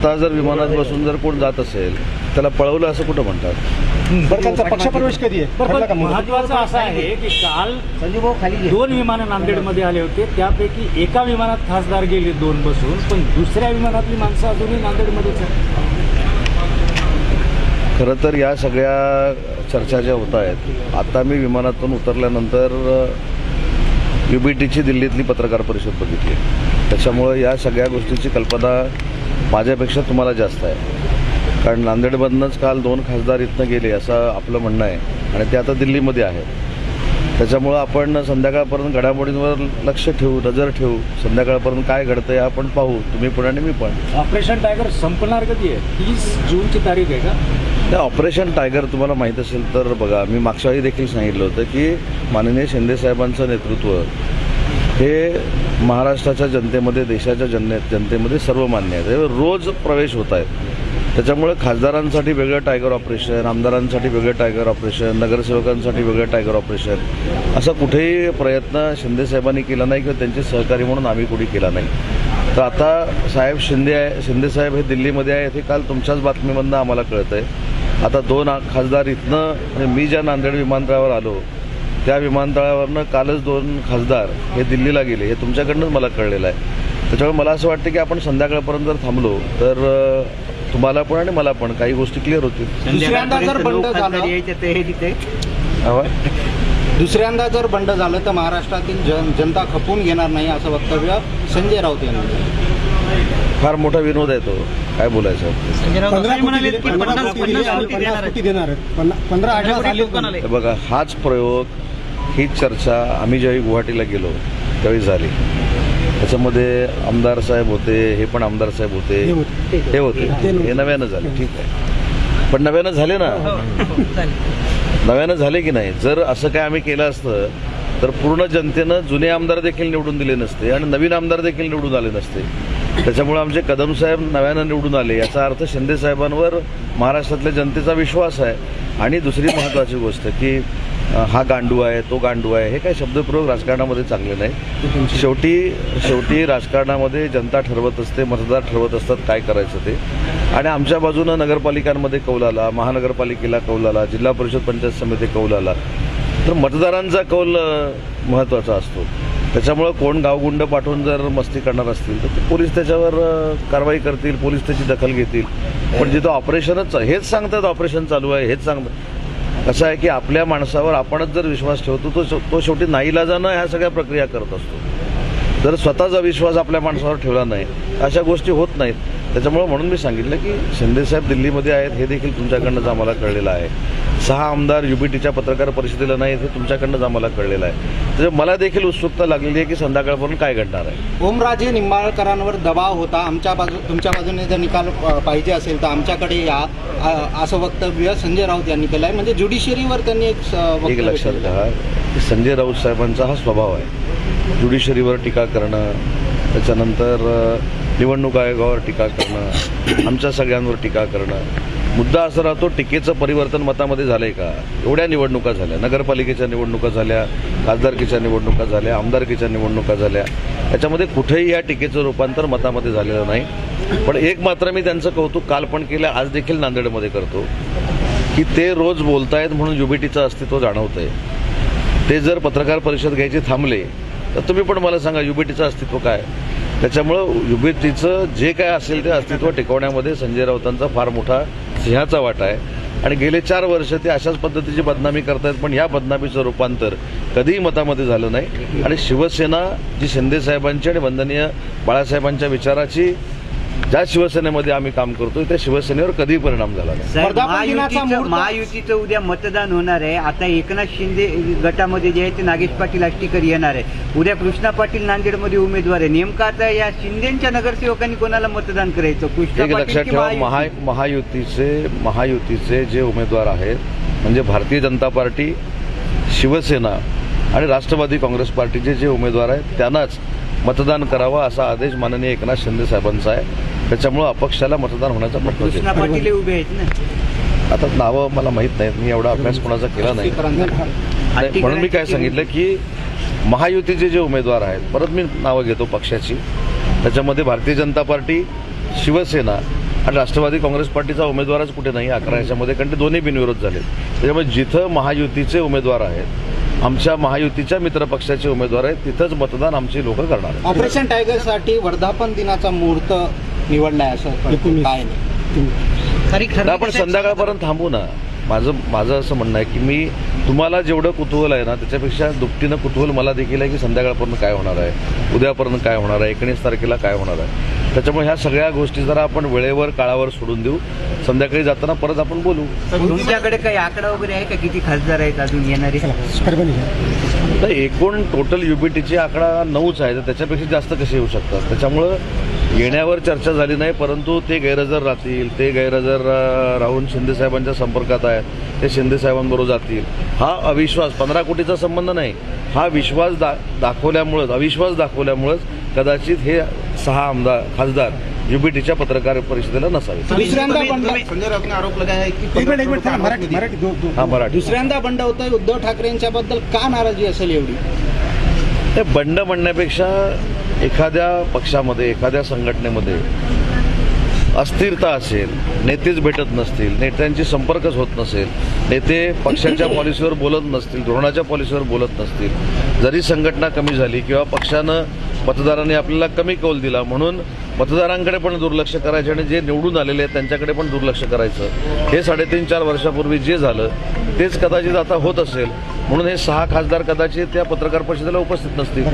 आता जर विमानात बसून जर कोण जात असेल त्याला पळवलं असं कुठं म्हणतात? बरं, त्यांचा पक्षप्रवेश कधी आहे? महत्वाचं असं आहे की काल दोन विमानं नांदेडमध्ये आले होते, त्यापैकी एका विमानात खासदार गेले 2 बसून, पण दुसऱ्या विमानातली माणसं अजूनही नांदेडमध्येच आहेत. खरं तर या सगळ्या चर्चा ज्या होत आहेत, आता मी विमानातून उतरल्यानंतर UBTची दिल्लीतली पत्रकार परिषद बघितली. त्याच्यामुळं या सगळ्या गोष्टीची कल्पना माझ्यापेक्षा तुम्हाला जास्त आहे, कारण नांदेडमधनंच काल 2 खासदार इथनं गेले असं आपलं म्हणणं आहे आणि ते आता दिल्लीमध्ये आहेत. त्याच्यामुळं आपण संध्याकाळपर्यंत घडामोडींवर लक्ष ठेवू, नजर ठेवू. संध्याकाळपर्यंत काय घडतंय आपण पाहू, तुम्ही पण आणि मी पण. ऑपरेशन टायगर संपणार कधी आहे? 30 जूनची तारीख आहे का? त्या ऑपरेशन टायगर तुम्हाला माहीत असेल तर बघा, मी मागच्या वेळी देखील सांगितलं होतं की माननीय शिंदेसाहेबांचं नेतृत्व हे महाराष्ट्राच्या जनतेमध्ये, देशाच्या जनतेमध्ये सर्वमान्य आहे. रोज प्रवेश होत आहेत. त्याच्यामुळे खासदारांसाठी वेगळं टायगर ऑपरेशन, आमदारांसाठी वेगळं टायगर ऑपरेशन, नगरसेवकांसाठी वेगळं टायगर ऑपरेशन, असा कुठेही प्रयत्न शिंदेसाहेबांनी केला नाही किंवा त्यांचे सहकारी म्हणून आम्ही कुठे केला नाही. तर आता साहेब शिंदेसाहेब हे दिल्लीमध्ये आहेत हे काल तुमच्याच बातमीमधनं आम्हाला कळतं आहे. आता 2 खासदार इथनं, म्हणजे मी ज्या नांदेड विमानतळावर आलो त्या विमानतळावरनं कालच 2 खासदार हे दिल्लीला गेले, हे तुमच्याकडनंच मला कळलेलं आहे. त्याच्यामुळे मला असं वाटतं की आपण संध्याकाळपर्यंत जर थांबलो तर तुम्हाला पण आणि मला पण काही गोष्टी क्लिअर होतील. दुसऱ्यांदा जर बंड झालं तर महाराष्ट्रातील जनता खपून घेणार नाही असं वक्तव्य संजय राऊत यांनी. फार मोठा विनोद आहे तो, काय बोलायचं. बघा, हाच प्रयोग, ही चर्चा आम्ही ज्यावेळी गुवाहाटीला गेलो त्यावेळी झाली. त्याच्यामध्ये आमदार साहेब होते, हे पण आमदार साहेब होते, हे होते, हे नव्यानं झाले. ठीक आहे, पण नव्यानं झाले ना, नव्यानं झाले की नाही? जर असं काय आम्ही केलं असतं तर पूर्ण जनतेनं जुने आमदार देखील निवडून दिले नसते आणि नवीन आमदार देखील निवडून आले नसते. त्याच्यामुळे आमचे कदम साहेब नव्यानं निवडून आले, याचा अर्थ शिंदे साहेबांवर महाराष्ट्रातल्या जनतेचा विश्वास आहे. आणि दुसरी महत्त्वाची गोष्ट की हा गांडू आहे, तो गांडू आहे, हे काही शब्दप्रयोग राजकारणामध्ये चांगले नाही. शेवटी राजकारणामध्ये जनता ठरवत असते, मतदार ठरवत असतात काय करायचं ते. आणि आमच्या बाजूनं नगरपालिकांमध्ये कौल आला, महानगरपालिकेला कौल आला, जिल्हा परिषद पंचायत समिती कौल आला, तर मतदारांचा कौल महत्त्वाचा असतो. त्याच्यामुळं कोण गावगुंड पाठवून जर मस्ती करणार असतील तर ते पोलीस त्याच्यावर कारवाई करतील, पोलीस त्याची दखल घेतील. पण जिथं ऑपरेशनच, हेच सांगतात ऑपरेशन चालू आहे, हेच सांगतात. कसं आहे की आपल्या माणसावर आपणच जर विश्वास ठेवतो तो शेवटी नाईलाजानं ह्या सगळ्या प्रक्रिया करत असतो. जर स्वतःचा विश्वास आपल्या माणसावर ठेवला नाही अशा गोष्टी होत नाहीत. त्याच्यामुळे म्हणून मी सांगितलं की शिंदेसाहेब दिल्लीमध्ये आहेत हे देखील तुमच्याकडनंच आम्हाला कळलेलं आहे. 6 आमदार UBTच्या पत्रकार परिषदेला नाहीत हे तुमच्याकडनंच आम्हाला कळलेलं आहे. त्याच्यामुळे मला देखील उत्सुकता लागलेली आहे की संध्याकाळपर्यंत काय घडणार आहे. ओमराजे निंबाळकरांवर दबाव होता, तुमच्या बाजूने जर निकाल पाहिजे असेल तर आमच्याकडे या, असं वक्तव्य संजय राऊत यांनी केलं आहे. म्हणजे ज्युडिशरीवर त्यांनी एक लक्षात घ्या की संजय राऊत साहेबांचा हा स्वभाव आहे, ज्युडिशरीवर टीका करणं, त्याच्यानंतर निवडणूक आयोगावर टीका करणं, आमच्या सगळ्यांवर टीका करणं. मुद्दा असा राहतो, टीकेचं परिवर्तन मतामध्ये झालंय का? एवढ्या निवडणुका झाल्या, नगरपालिकेच्या निवडणुका झाल्या, खासदारकीच्या निवडणुका झाल्या, आमदारकीच्या निवडणुका झाल्या, याच्यामध्ये कुठेही या टीकेचं रूपांतर मतामध्ये झालेलं नाही. पण एक मात्र मी त्यांचं कौतुक काल पण केलं, आज देखील नांदेडमध्ये करतो की ते रोज बोलतायत म्हणून UBTचं अस्तित्व जाणवतंय. ते जर पत्रकार परिषद घ्यायची थांबले तर तुम्ही पण मला सांगा UBTचं अस्तित्व काय? त्याच्यामुळं UBTचं जे काय असेल ते अस्तित्व टिकवण्यामध्ये संजय राऊतांचा फार मोठा सिंहाचा वाटा आहे. आणि गेले 4 वर्ष ते अशाच पद्धतीची बदनामी करतायत, पण या बदनामीचं रूपांतर कधीही मतामध्ये झालं नाही. आणि शिवसेना जी शिंदेसाहेबांची आणि वंदनीय बाळासाहेबांच्या विचाराची ज्या शिवसेनेमध्ये आम्ही काम करतोय त्या शिवसेनेवर कधीही परिणाम झाला नाही. महायुतीचं उद्या मतदान होणार आहे. आता एकनाथ शिंदे गटामध्ये जे आहे ते नागेश पाटील आष्टीकर येणार आहे. उद्या कृष्णा पाटील नांदेडमध्ये उमेदवार आहे. नेमकं आता या शिंदेच्या नगरसेवकांनी कोणाला मतदान करायचं? एक लक्षात ठेवा, महायुतीचे जे उमेदवार आहेत म्हणजे भारतीय जनता पार्टी, शिवसेना आणि राष्ट्रवादी काँग्रेस पार्टीचे जे उमेदवार आहेत त्यांनाच मतदान करावं असा आदेश माननीय एकनाथ शिंदे साहेबांचा आहे. त्याच्यामुळे अपक्षाला मतदान होण्याचा प्रश्न कृष्णा पाटील उभे आहेत ना. आता नावं मला माहीत नाहीत, मी एवढा अभ्यास कोणाचा केला नाही. म्हणून मी काय सांगितलं की महायुतीचे जे उमेदवार आहेत, परत मी नावं घेतो पक्षाची, त्याच्यामध्ये भारतीय जनता पार्टी, शिवसेना आणि राष्ट्रवादी काँग्रेस पार्टीचा उमेदवारच कुठे नाही 11 याच्यामध्ये, कारण ते दोन्ही बिनविरोध झाले. त्याच्यामुळे जिथं महायुतीचे उमेदवार आहेत, आमच्या महायुतीच्या मित्रपक्षाचे उमेदवार आहेत, तिथंच मतदान आमची लोक करणार आहेत. ऑपरेशन टायगरसाठी वर्धापन दिनाचा मुहूर्त निवडलाय असं कळतं. काय नाही आपण संध्याकाळपर्यंत थांबू ना. माझं असं म्हणणं आहे की मी तुम्हाला जेवढं कुतूहल आहे ना, त्याच्यापेक्षा दुपटीनं कुतूहल मला देखील आहे की संध्याकाळपर्यंत काय होणार आहे, उद्यापर्यंत काय होणार आहे, 19 तारखेला काय होणार आहे. त्याच्यामुळे ह्या सगळ्या गोष्टी जरा आपण वेळेवर काळावर सोडून देऊ. संध्याकाळी जाताना परत आपण बोलू. तुमच्याकडे काही आकडा वगैरे आहे का, किती खासदार आहेत अजून येणारे? तर एकूण टोटल युबीटीची आकडा 9च आहे, तर त्याच्यापेक्षा जास्त कसे येऊ शकतात. त्याच्यामुळं येण्यावर चर्चा झाली नाही, परंतु ते गैरहजर राहतील, ते गैरहजर राहून शिंदेसाहेबांच्या संपर्कात आहेत, ते शिंदेसाहेबांबरोबर जातील. हा अविश्वास 15 कोटीचा संबंध नाही, हा विश्वास दाखवल्यामुळंच, अविश्वास दाखवल्यामुळंच कदाचित हे 6 खासदार युबीटीच्या पत्रकार परिषदेला नसावे. दुसऱ्यांदा बंड होतंय उद्धव ठाकरेंच्या बद्दल का नाराजी असेल एवढी? हे बंड म्हणण्यापेक्षा एखाद्या पक्षामध्ये, एखाद्या संघटनेमध्ये अस्थिरता असेल, नेतेच भेटत नसतील, नेत्यांची संपर्कच होत नसेल, नेते पक्षाच्या पॉलिसीवर बोलत नसतील, धोरणाच्या पॉलिसीवर बोलत नसतील, जरी संघटना कमी झाली किंवा पक्षानं मतदारांनी आपल्याला कमी कौल दिला म्हणून मतदारांकडे पण दुर्लक्ष करायचे आणि जे निवडून आलेले आहेत त्यांच्याकडे पण दुर्लक्ष करायचं, हे 3.5-4 वर्षापूर्वी जे झालं तेच कदाचित आता होत असेल. म्हणून हे 6 खासदार कदाचित त्या पत्रकार परिषदेला उपस्थित नसतील.